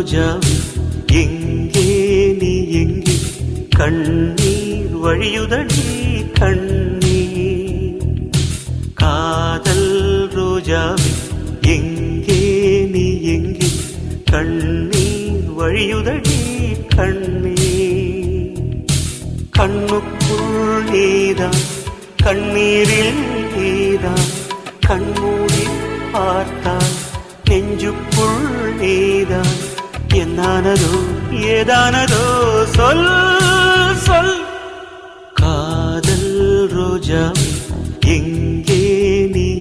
ரோஜாவே எங்கே நீ எங்கே கண்ணீர் வழியுதடி கண்ணீர் காதல் ரோஜாவே எங்கே நீ எங்கே கண்ணீர் வழியுதடி கண்ணீர் கண்ணுக்குள் நீதான் கண்ணீரில் நீதான் கண்மூடி பார்த்தால் நெஞ்சுக்குள் நீதான் என்னானதோ ஏதானதோ சொல் சொல் காதல் ரோஜாவே